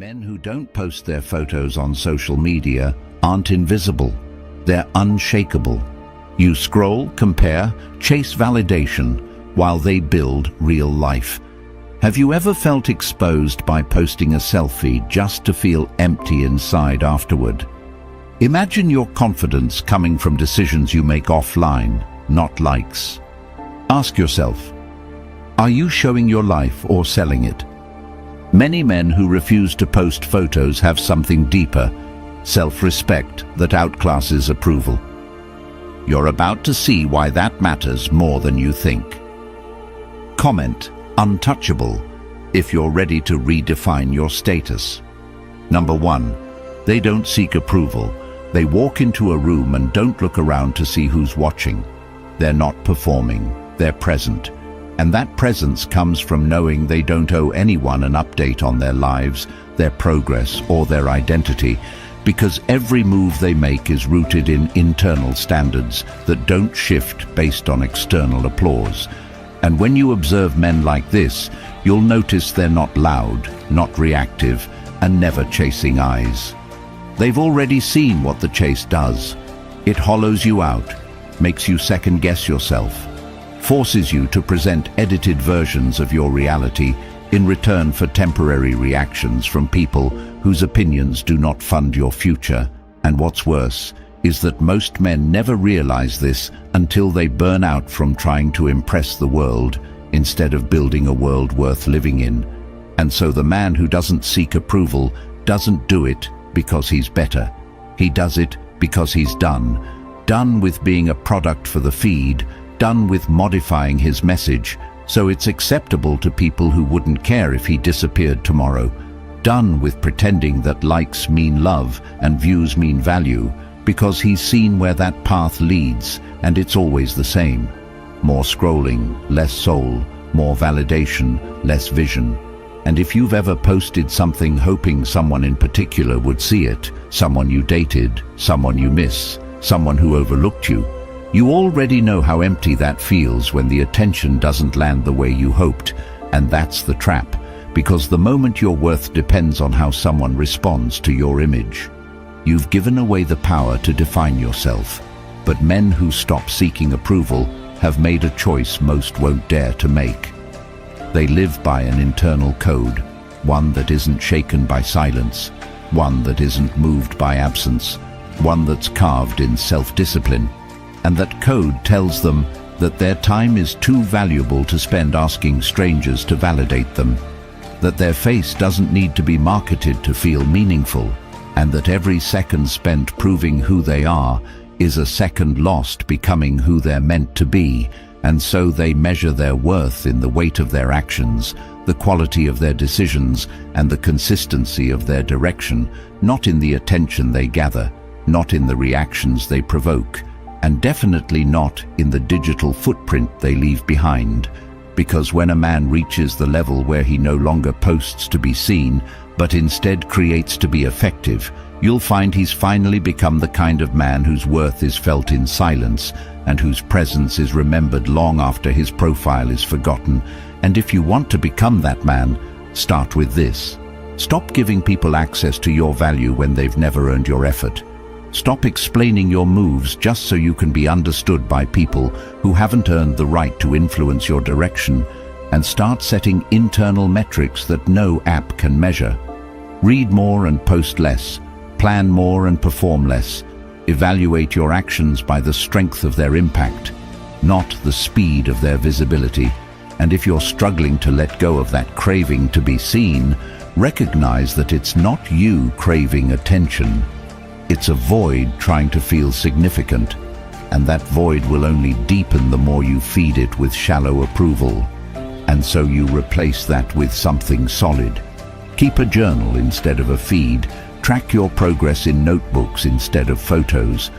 Men who don't post their photos on social media aren't invisible. They're unshakable. You scroll, compare, chase validation while they build real life. Have you ever felt exposed by posting a selfie just to feel empty inside afterward? Imagine your confidence coming from decisions you make offline, not likes. Ask yourself, are you showing your life or selling it? Many men who refuse to post photos have something deeper, self-respect that outclasses approval. You're about to see why that matters more than you think. Comment untouchable if you're ready to redefine your status. Number 1, they don't seek approval. They walk into a room and don't look around to see who's watching. They're not performing, they're present. And that presence comes from knowing they don't owe anyone an update on their lives, their progress, or their identity, because every move they make is rooted in internal standards that don't shift based on external applause. And when you observe men like this, you'll notice they're not loud, not reactive, and never chasing eyes. They've already seen what the chase does. It hollows you out, makes you second-guess yourself, forces you to present edited versions of your reality in return for temporary reactions from people whose opinions do not fund your future. And what's worse is that most men never realize this until they burn out from trying to impress the world instead of building a world worth living in. And so the man who doesn't seek approval doesn't do it because he's better. He does it because he's done with being a product for the feed, done with modifying his message so it's acceptable to people who wouldn't care if he disappeared tomorrow, done with pretending that likes mean love and views mean value, because he's seen where that path leads and it's always the same. More scrolling, less soul, more validation, less vision. And if you've ever posted something hoping someone in particular would see it, someone you dated, someone you miss, someone who overlooked you, you already know how empty that feels when the attention doesn't land the way you hoped. And that's the trap, because the moment your worth depends on how someone responds to your image. You've given away the power to define yourself. But men who stop seeking approval have made a choice most won't dare to make. They live by an internal code, one that isn't shaken by silence, one that isn't moved by absence, one that's carved in self-discipline. And that code tells them that their time is too valuable to spend asking strangers to validate them, that their face doesn't need to be marketed to feel meaningful, and that every second spent proving who they are is a second lost becoming who they're meant to be. And so they measure their worth in the weight of their actions, the quality of their decisions, and the consistency of their direction, not in the attention they gather, not in the reactions they provoke, and definitely not in the digital footprint they leave behind. Because when a man reaches the level where he no longer posts to be seen, but instead creates to be effective, you'll find he's finally become the kind of man whose worth is felt in silence, and whose presence is remembered long after his profile is forgotten. And if you want to become that man, start with this. Stop giving people access to your value when they've never earned your effort. Stop explaining your moves just so you can be understood by people who haven't earned the right to influence your direction, and start setting internal metrics that no app can measure. Read more and post less. Plan more and perform less. Evaluate your actions by the strength of their impact, not the speed of their visibility. And if you're struggling to let go of that craving to be seen, recognize that it's not you craving attention. It's a void trying to feel significant, and that void will only deepen the more you feed it with shallow approval. And so you replace that with something solid. Keep a journal instead of a feed. Track your progress in notebooks instead of photos.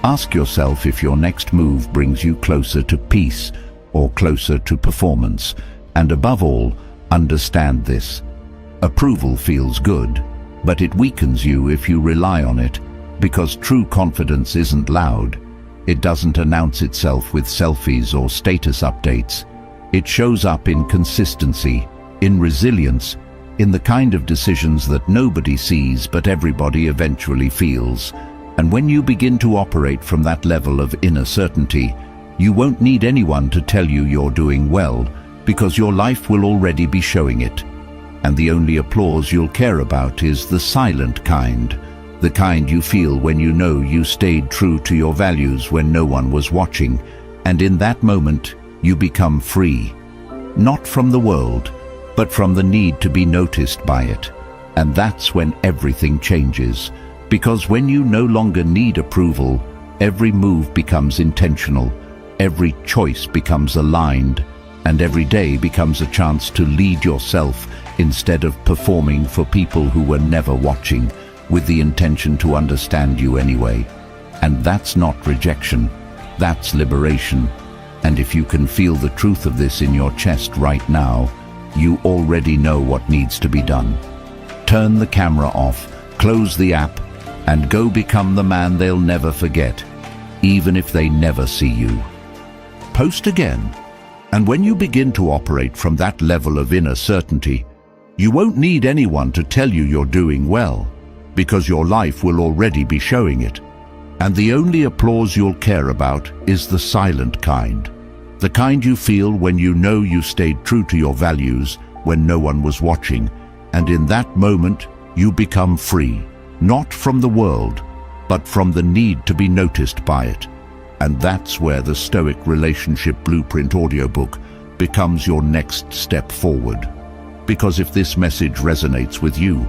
Ask yourself if your next move brings you closer to peace or closer to performance. And above all, understand this. Approval feels good, but it weakens you if you rely on it, because true confidence isn't loud. It doesn't announce itself with selfies or status updates. It shows up in consistency, in resilience, in the kind of decisions that nobody sees but everybody eventually feels. And when you begin to operate from that level of inner certainty, you won't need anyone to tell you you're doing well, because your life will already be showing it. And the only applause you'll care about is the silent kind, the kind you feel when you know you stayed true to your values when no one was watching. And in that moment, you become free, not from the world, but from the need to be noticed by it. And that's when everything changes, because when you no longer need approval, every move becomes intentional, every choice becomes aligned, and every day becomes a chance to lead yourself instead of performing for people who were never watching, with the intention to understand you anyway. And that's not rejection, that's liberation. And if you can feel the truth of this in your chest right now, you already know what needs to be done. Turn the camera off, close the app, and go become the man they'll never forget, even if they never see you. Post again. And when you begin to operate from that level of inner certainty, you won't need anyone to tell you you're doing well, because your life will already be showing it. And the only applause you'll care about is the silent kind, the kind you feel when you know you stayed true to your values when no one was watching. And in that moment, you become free, not from the world, but from the need to be noticed by it. And that's where the Stoic Relationship Blueprint audiobook becomes your next step forward. Because if this message resonates with you,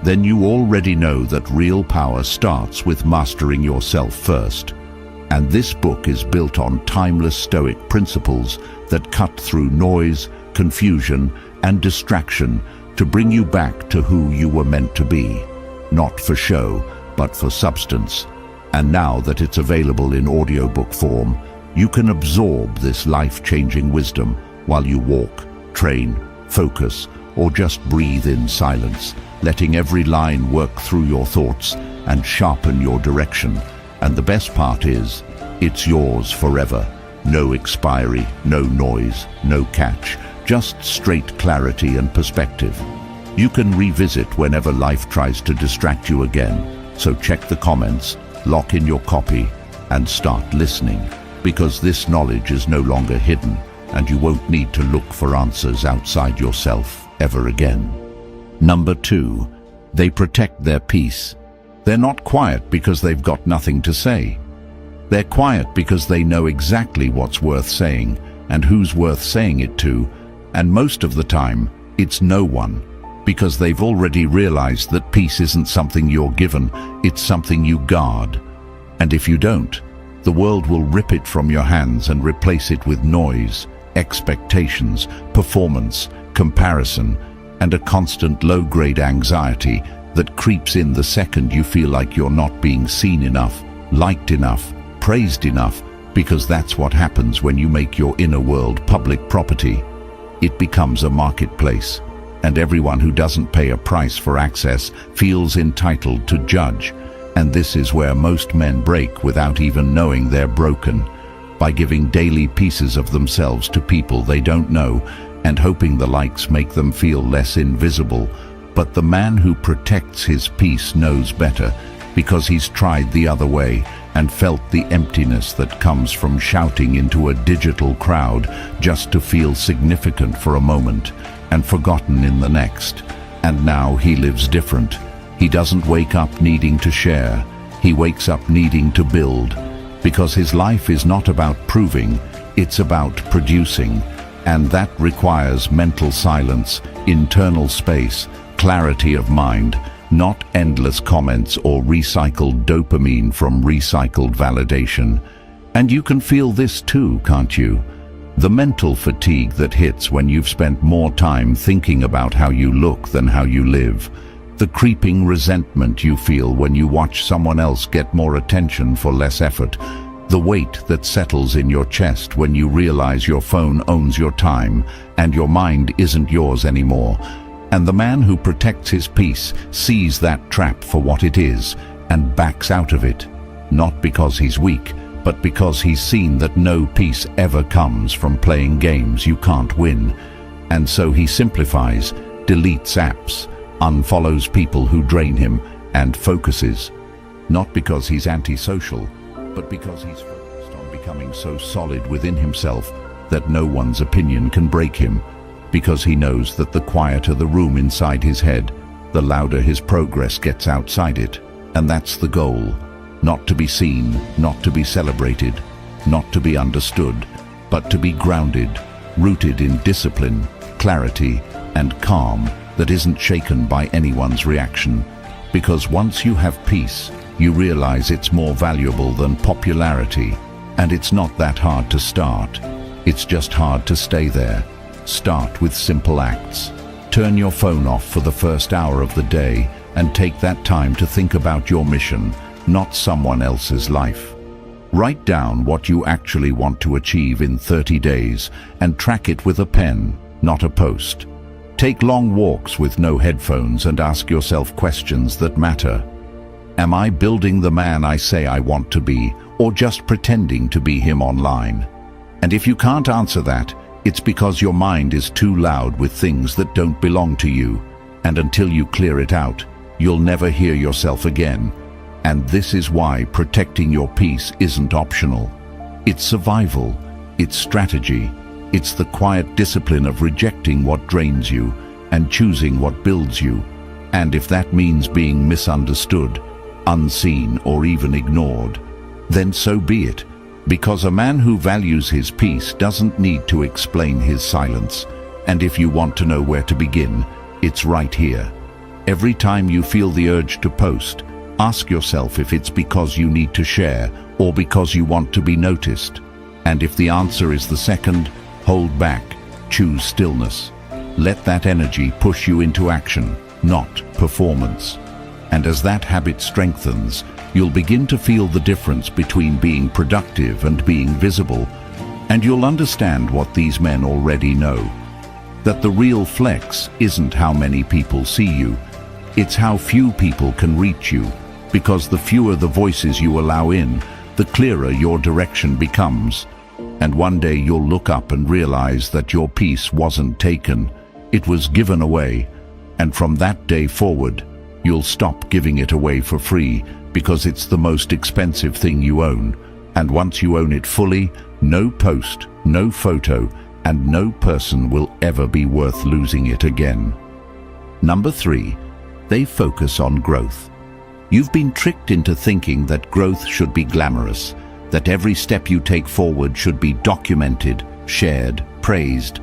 then you already know that real power starts with mastering yourself first. And this book is built on timeless Stoic principles that cut through noise, confusion, and distraction to bring you back to who you were meant to be, not for show, but for substance. And now that it's available in audiobook form, you can absorb this life-changing wisdom while you walk, train, focus, or just breathe in silence, letting every line work through your thoughts and sharpen your direction. And the best part is, it's yours forever. No expiry, no noise, no catch, just straight clarity and perspective. You can revisit whenever life tries to distract you again, so check the comments, lock in your copy, and start listening, because this knowledge is no longer hidden, and you won't need to look for answers outside yourself ever again. Number 2, they protect their peace. They're not quiet because they've got nothing to say. They're quiet because they know exactly what's worth saying and who's worth saying it to, and most of the time, it's no one, because they've already realized that peace isn't something you're given, it's something you guard. And if you don't, the world will rip it from your hands and replace it with noise, expectations, performance, comparison, and a constant low-grade anxiety that creeps in the second you feel like you're not being seen enough, liked enough, praised enough, because that's what happens when you make your inner world public property. It becomes a marketplace, and everyone who doesn't pay a price for access feels entitled to judge. And this is where most men break without even knowing they're broken, by giving daily pieces of themselves to people they don't know and hoping the likes make them feel less invisible. But the man who protects his peace knows better, because he's tried the other way and felt the emptiness that comes from shouting into a digital crowd just to feel significant for a moment and forgotten in the next. And now he lives different. He doesn't wake up needing to share. He wakes up needing to build, because his life is not about proving, it's about producing. And that requires mental silence, internal space, clarity of mind, not endless comments or recycled dopamine from recycled validation. And you can feel this too, can't you? The mental fatigue that hits when you've spent more time thinking about how you look than how you live. The creeping resentment you feel when you watch someone else get more attention for less effort. The weight that settles in your chest when you realize your phone owns your time and your mind isn't yours anymore. And the man who protects his peace sees that trap for what it is and backs out of it, not because he's weak, but because he's seen that no peace ever comes from playing games you can't win. And so he simplifies, deletes apps, unfollows people who drain him, and focuses. Not because he's antisocial, but because he's focused on becoming so solid within himself that no one's opinion can break him, because he knows that the quieter the room inside his head, the louder his progress gets outside it. And that's the goal. Not to be seen, not to be celebrated, not to be understood, but to be grounded, rooted in discipline, clarity, and calm that isn't shaken by anyone's reaction. Because once you have peace, you realize it's more valuable than popularity. And it's not that hard to start. It's just hard to stay there. Start with simple acts. Turn your phone off for the first hour of the day and take that time to think about your mission, not someone else's life. Write down what you actually want to achieve in 30 days and track it with a pen, not a post. Take long walks with no headphones and ask yourself questions that matter. Am I building the man I say I want to be, or just pretending to be him online? And if you can't answer that, it's because your mind is too loud with things that don't belong to you. And until you clear it out, you'll never hear yourself again. And this is why protecting your peace isn't optional. It's survival, it's strategy, it's the quiet discipline of rejecting what drains you and choosing what builds you. And if that means being misunderstood, unseen, or even ignored, then so be it. Because a man who values his peace doesn't need to explain his silence. And if you want to know where to begin, it's right here. Every time you feel the urge to post, ask yourself if it's because you need to share or because you want to be noticed. And if the answer is the second, hold back, choose stillness. Let that energy push you into action, not performance. And as that habit strengthens, you'll begin to feel the difference between being productive and being visible. And you'll understand what these men already know. That the real flex isn't how many people see you. It's how few people can reach you. Because the fewer the voices you allow in, the clearer your direction becomes. And one day you'll look up and realize that your peace wasn't taken. It was given away. And from that day forward, you'll stop giving it away for free, because it's the most expensive thing you own. And once you own it fully, no post, no photo, and no person will ever be worth losing it again. Number 3, they focus on growth. You've been tricked into thinking that growth should be glamorous, that every step you take forward should be documented, shared, praised.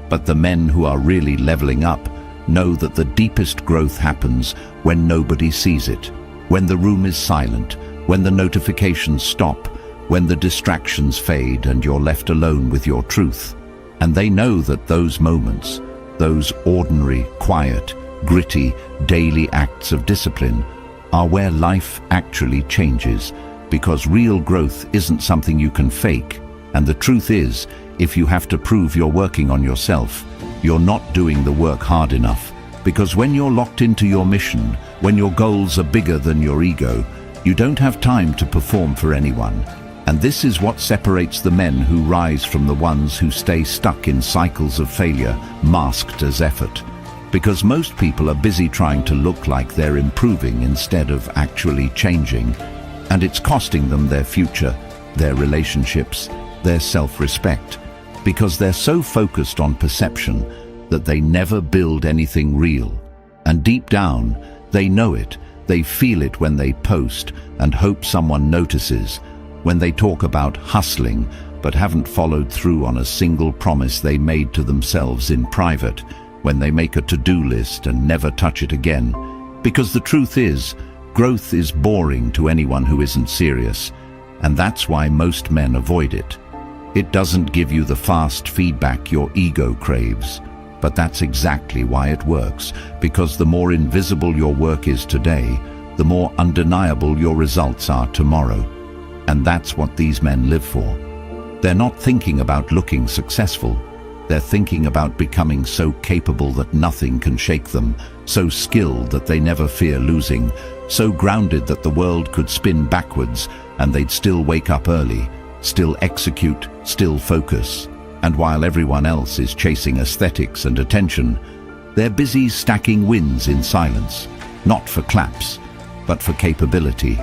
But the men who are really leveling up know that the deepest growth happens when nobody sees it, when the room is silent, when the notifications stop, when the distractions fade and you're left alone with your truth. And they know that those moments, those ordinary, quiet, gritty, daily acts of discipline are where life actually changes, because real growth isn't something you can fake. And the truth is, if you have to prove you're working on yourself, you're not doing the work hard enough. Because when you're locked into your mission, when your goals are bigger than your ego, you don't have time to perform for anyone. And this is what separates the men who rise from the ones who stay stuck in cycles of failure, masked as effort. Because most people are busy trying to look like they're improving instead of actually changing. And it's costing them their future, their relationships, their self-respect. Because they're so focused on perception that they never build anything real. And deep down, they know it. They feel it when they post and hope someone notices, when they talk about hustling but haven't followed through on a single promise they made to themselves in private, when they make a to-do list and never touch it again. Because the truth is, growth is boring to anyone who isn't serious, and that's why most men avoid it. It doesn't give you the fast feedback your ego craves. But that's exactly why it works, because the more invisible your work is today, the more undeniable your results are tomorrow. And that's what these men live for. They're not thinking about looking successful. They're thinking about becoming so capable that nothing can shake them, so skilled that they never fear losing, so grounded that the world could spin backwards and they'd still wake up early, still execute, still focus. And while everyone else is chasing aesthetics and attention, They're busy stacking wins in silence, not for claps, but for capability.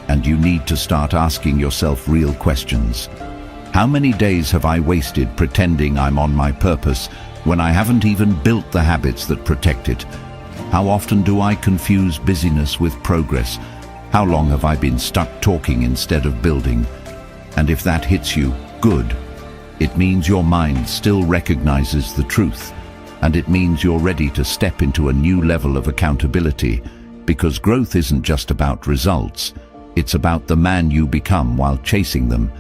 And you need to start asking yourself real questions. How many days have I wasted pretending I'm on my purpose when I haven't even built the habits that protect it? How often do I confuse busyness with progress? How long have I been stuck talking instead of building? And if that hits you, good. It means your mind still recognizes the truth, and it means you're ready to step into a new level of accountability, because growth isn't just about results, it's about the man you become while chasing them.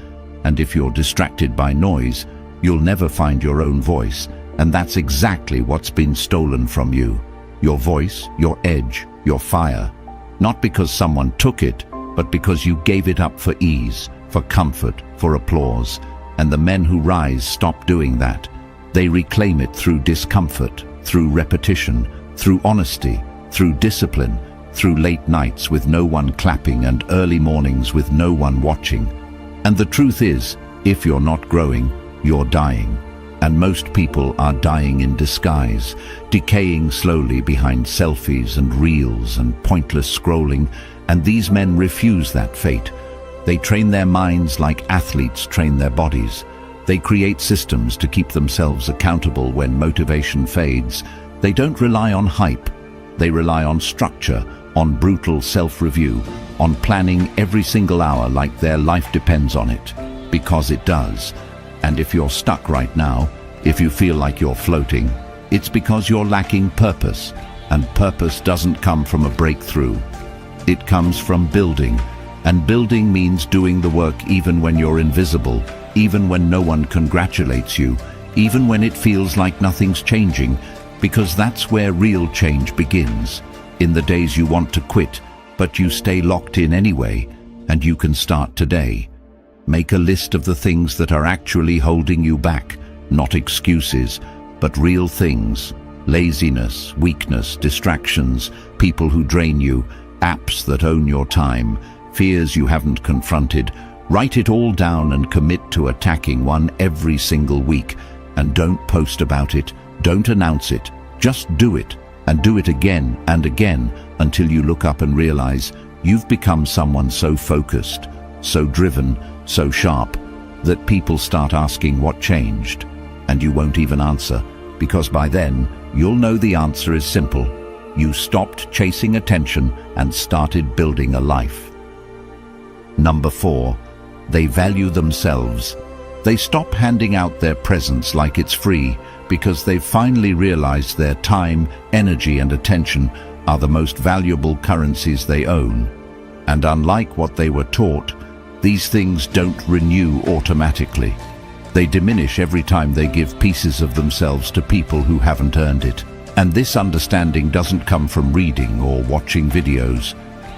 And if you're distracted by noise, you'll never find your own voice, and that's exactly what's been stolen from you. Your voice, your edge, your fire. Not because someone took it, but because you gave it up for ease, for comfort, for applause. And the men who rise stop doing that. They reclaim it through discomfort, through repetition, through honesty, through discipline, through late nights with no one clapping and early mornings with no one watching. And the truth is, if you're not growing, you're dying. And most people are dying in disguise, decaying slowly behind selfies and reels and pointless scrolling, and these men refuse that fate. They train their minds like athletes train their bodies. They create systems to keep themselves accountable when motivation fades. They don't rely on hype. They rely on structure, on brutal self-review, on planning every single hour like their life depends on it. Because it does. And if you're stuck right now, if you feel like you're floating, it's because you're lacking purpose. And purpose doesn't come from a breakthrough. It comes from building. And building means doing the work even when you're invisible, even when no one congratulates you, even when it feels like nothing's changing, because that's where real change begins. In the days you want to quit, but you stay locked in anyway, and you can start today. Make a list of the things that are actually holding you back, not excuses, but real things. Laziness, weakness, distractions, people who drain you, apps that own your time, fears you haven't confronted. Write it all down and commit to attacking one every single week. And don't post about it, don't announce it, just do it, and do it again and again until you look up and realize you've become someone so focused, so driven, so sharp, that people start asking what changed, and you won't even answer, because by then you'll know the answer is simple. You stopped chasing attention and started building a life. Number 4, they value themselves. They stop handing out their presence like it's free because they've finally realized their time, energy, and attention are the most valuable currencies they own. And unlike what they were taught, these things don't renew automatically. They diminish every time they give pieces of themselves to people who haven't earned it. And this understanding doesn't come from reading or watching videos.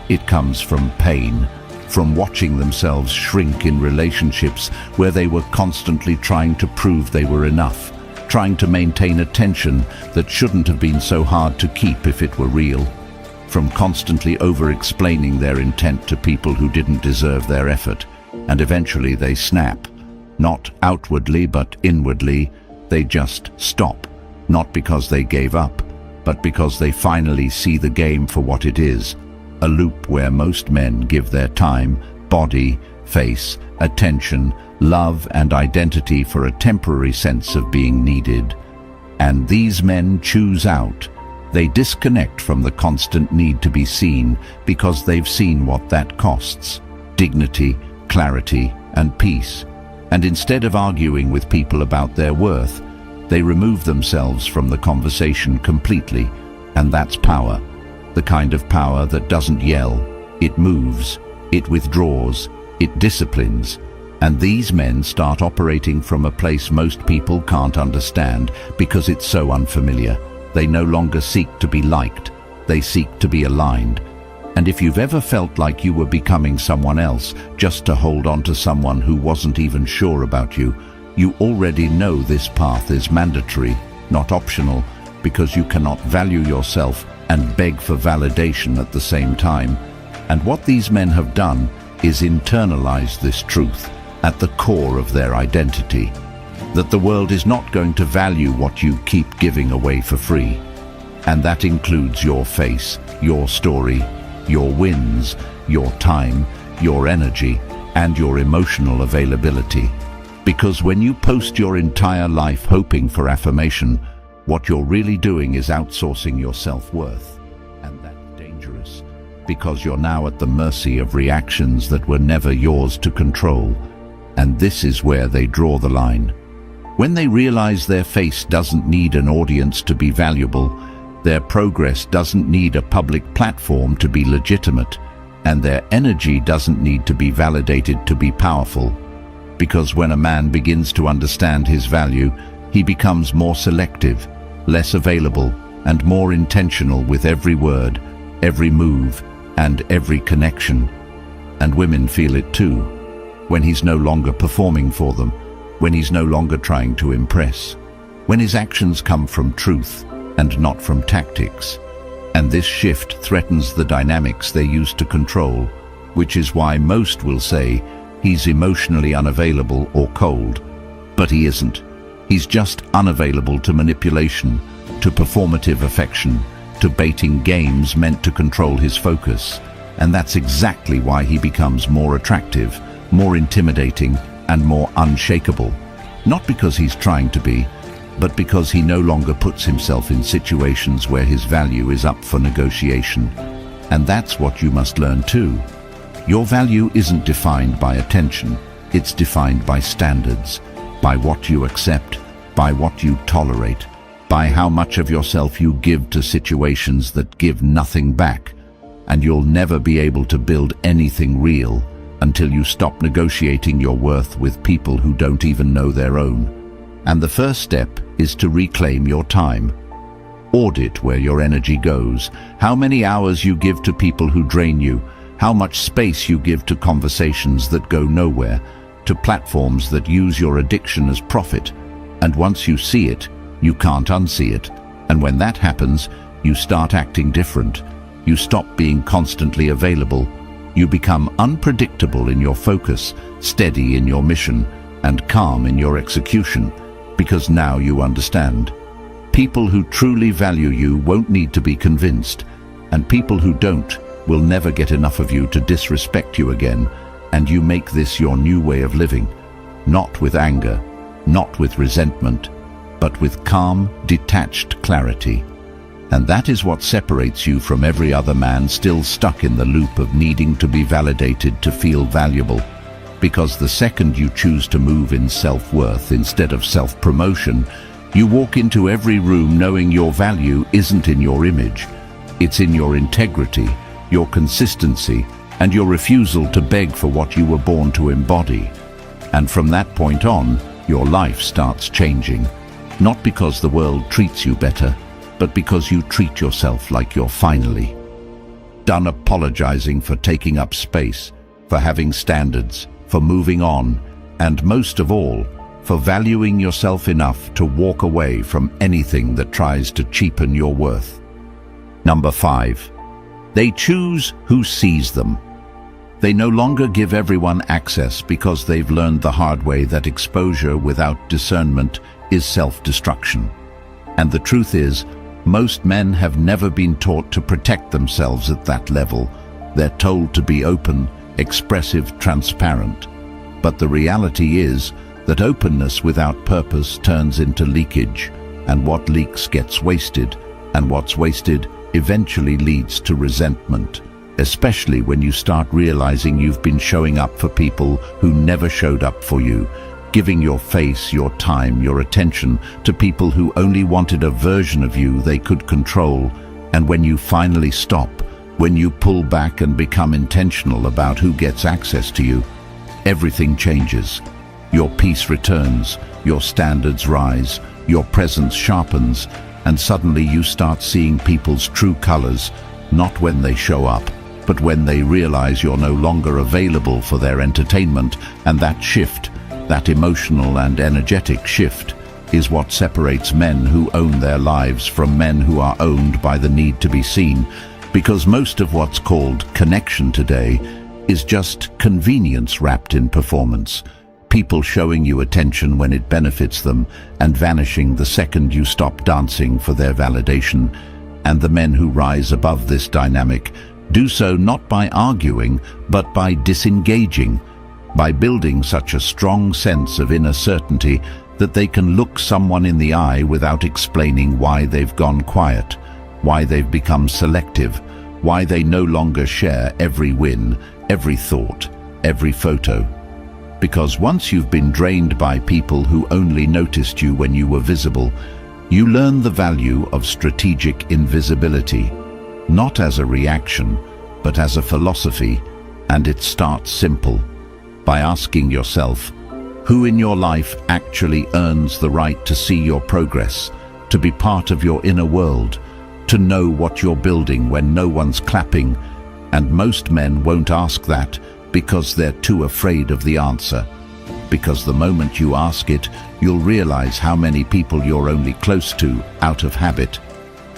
It comes from pain, from watching themselves shrink in relationships where they were constantly trying to prove they were enough, trying to maintain a tension that shouldn't have been so hard to keep if it were real, from constantly over-explaining their intent to people who didn't deserve their effort, and eventually they snap. Not outwardly but inwardly, they just stop, not because they gave up, but because they finally see the game for what it is, a loop where most men give their time, body, face, attention, love, and identity for a temporary sense of being needed. And these men choose out. They disconnect from the constant need to be seen because they've seen what that costs: dignity, clarity, and peace. And instead of arguing with people about their worth, they remove themselves from the conversation completely. And that's power. The kind of power that doesn't yell. It moves, it withdraws, it disciplines. And these men start operating from a place most people can't understand because it's so unfamiliar. They no longer seek to be liked, they seek to be aligned. And if you've ever felt like you were becoming someone else just to hold on to someone who wasn't even sure about you, you already know this path is mandatory, not optional, because you cannot value yourself and beg for validation at the same time. And what these men have done is internalize this truth at the core of their identity, that the world is not going to value what you keep giving away for free. And that includes your face, your story, your wins, your time, your energy, and your emotional availability. Because when you post your entire life hoping for affirmation, what you're really doing is outsourcing your self-worth. And that's dangerous, because you're now at the mercy of reactions that were never yours to control. And this is where they draw the line. When they realize their face doesn't need an audience to be valuable, their progress doesn't need a public platform to be legitimate, and their energy doesn't need to be validated to be powerful. Because when a man begins to understand his value, he becomes more selective, less available, and more intentional with every word, every move, and every connection. And women feel it too, when he's no longer performing for them, when he's no longer trying to impress, when his actions come from truth and not from tactics. And this shift threatens the dynamics they used to control, which is why most will say he's emotionally unavailable or cold. But he isn't. He's just unavailable to manipulation, to performative affection, to baiting games meant to control his focus. And that's exactly why he becomes more attractive, more intimidating, and more unshakable. Not because he's trying to be, but because he no longer puts himself in situations where his value is up for negotiation. And that's what you must learn too. Your value isn't defined by attention, it's defined by standards, by what you accept, by what you tolerate, by how much of yourself you give to situations that give nothing back. And you'll never be able to build anything real until you stop negotiating your worth with people who don't even know their own. And the first step is to reclaim your time. Audit where your energy goes, how many hours you give to people who drain you, how much space you give to conversations that go nowhere, to platforms that use your addiction as profit. And once you see it, you can't unsee it. And when that happens, you start acting different. You stop being constantly available. You become unpredictable in your focus, steady in your mission, and calm in your execution. Because now you understand. People who truly value you won't need to be convinced, and people who don't will never get enough of you to disrespect you again, and you make this your new way of living, not with anger, not with resentment, but with calm, detached clarity. And that is what separates you from every other man still stuck in the loop of needing to be validated to feel valuable. Because the second you choose to move in self-worth instead of self-promotion, you walk into every room knowing your value isn't in your image. It's in your integrity, your consistency, and your refusal to beg for what you were born to embody. And from that point on, your life starts changing. Not because the world treats you better, but because you treat yourself like you're finally done apologizing for taking up space, for having standards, for moving on, and most of all, for valuing yourself enough to walk away from anything that tries to cheapen your worth. Number 5. They choose who sees them. They no longer give everyone access because they've learned the hard way that exposure without discernment is self-destruction. And the truth is, most men have never been taught to protect themselves at that level. They're told to be open, expressive, transparent. But the reality is that openness without purpose turns into leakage, and what leaks gets wasted, and what's wasted eventually leads to resentment, especially when you start realizing you've been showing up for people who never showed up for you, giving your face, your time, your attention to people who only wanted a version of you they could control. And when you finally stop, when you pull back and become intentional about who gets access to you, everything changes. Your peace returns, your standards rise, your presence sharpens, and suddenly you start seeing people's true colors, not when they show up, but when they realize you're no longer available for their entertainment. And that shift, that emotional and energetic shift, is what separates men who own their lives from men who are owned by the need to be seen. Because most of what's called connection today is just convenience wrapped in performance. People showing you attention when it benefits them and vanishing the second you stop dancing for their validation. And the men who rise above this dynamic do so not by arguing, but by disengaging, by building such a strong sense of inner certainty that they can look someone in the eye without explaining why they've gone quiet, why they've become selective, why they no longer share every win, every thought, every photo. Because once you've been drained by people who only noticed you when you were visible, you learn the value of strategic invisibility, not as a reaction, but as a philosophy, and it starts simple, by asking yourself, who in your life actually earns the right to see your progress, to be part of your inner world, to know what you're building when no one's clapping? And most men won't ask that because they're too afraid of the answer. Because the moment you ask it, you'll realize how many people you're only close to out of habit,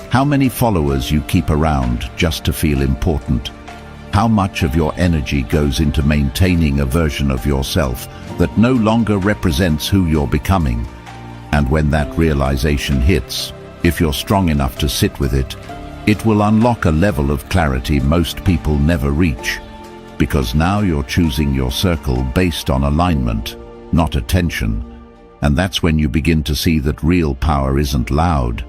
how many followers you keep around just to feel important, how much of your energy goes into maintaining a version of yourself that no longer represents who you're becoming. And when that realization hits, if you're strong enough to sit with it, it will unlock a level of clarity most people never reach. Because now you're choosing your circle based on alignment, not attention. And that's when you begin to see that real power isn't loud.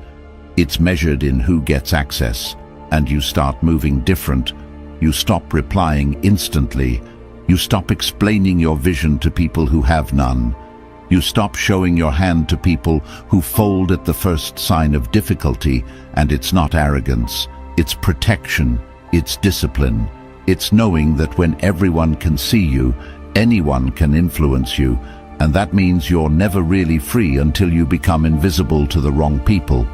It's measured in who gets access, and you start moving different. You stop replying instantly. You stop explaining your vision to people who have none. You stop showing your hand to people who fold at the first sign of difficulty, and it's not arrogance. It's protection. It's discipline. It's knowing that when everyone can see you, anyone can influence you, and that means you're never really free until you become invisible to the wrong people.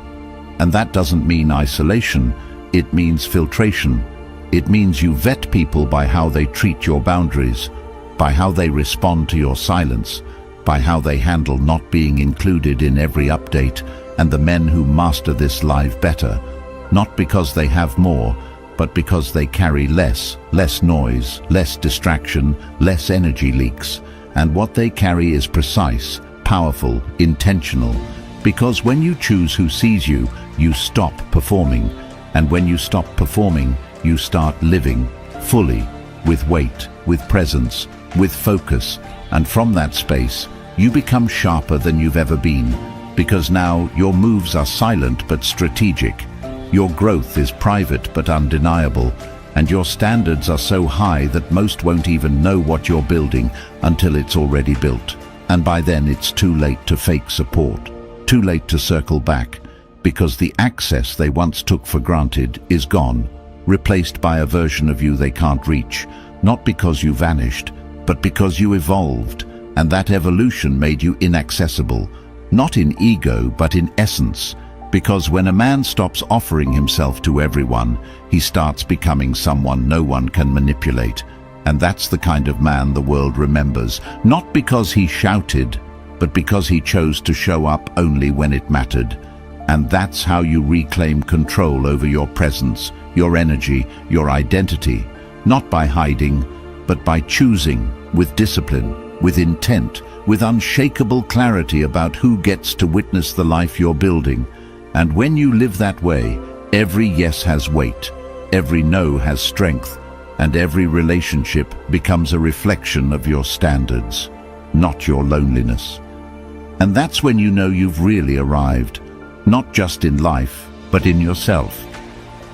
And that doesn't mean isolation. It means filtration. It means you vet people by how they treat your boundaries, by how they respond to your silence, by how they handle not being included in every update. And the men who master this live better, not because they have more, but because they carry less noise, less distraction, less energy leaks. And what they carry is precise, powerful, intentional. Because when you choose who sees you, you stop performing. And when you stop performing, you start living fully, with weight, with presence, with focus. And from that space, you become sharper than you've ever been. Because now your moves are silent but strategic. Your growth is private but undeniable. And your standards are so high that most won't even know what you're building until it's already built. And by then it's too late to fake support, too late to circle back, because the access they once took for granted is gone, replaced by a version of you they can't reach, not because you vanished, but because you evolved, and that evolution made you inaccessible, not in ego but in essence. Because when a man stops offering himself to everyone, he starts becoming someone no one can manipulate. And that's the kind of man the world remembers, not because he shouted, but because he chose to show up only when it mattered. And that's how you reclaim control over your presence, your energy, your identity, not by hiding, but by choosing, with discipline, with intent, with unshakable clarity about who gets to witness the life you're building. And when you live that way, every yes has weight, every no has strength, and every relationship becomes a reflection of your standards, not your loneliness. And that's when you know you've really arrived, not just in life, but in yourself.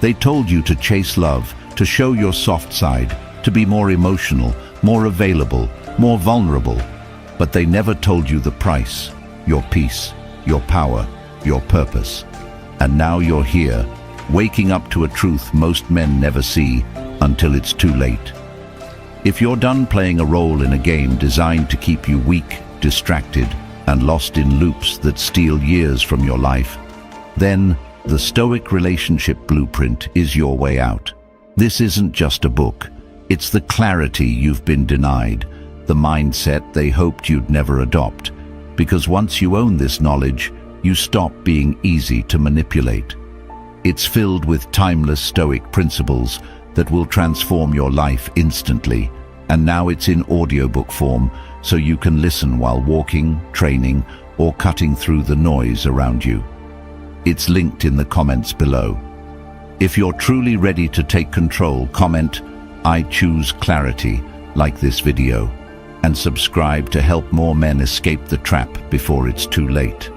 They told you to chase love, to show your soft side, to be more emotional, more available, more vulnerable. But they never told you the price, your peace, your power, your purpose. And now you're here, waking up to a truth most men never see until it's too late. If you're done playing a role in a game designed to keep you weak, distracted, and lost in loops that steal years from your life, then the Stoic relationship blueprint is your way out. This isn't just a book. It's the clarity you've been denied, the mindset they hoped you'd never adopt. Because once you own this knowledge, you stop being easy to manipulate. It's filled with timeless Stoic principles that will transform your life instantly. And now it's in audiobook form, so you can listen while walking, training, or cutting through the noise around you. It's linked in the comments below. If you're truly ready to take control, comment, "I choose clarity," like this video, and subscribe to help more men escape the trap before it's too late.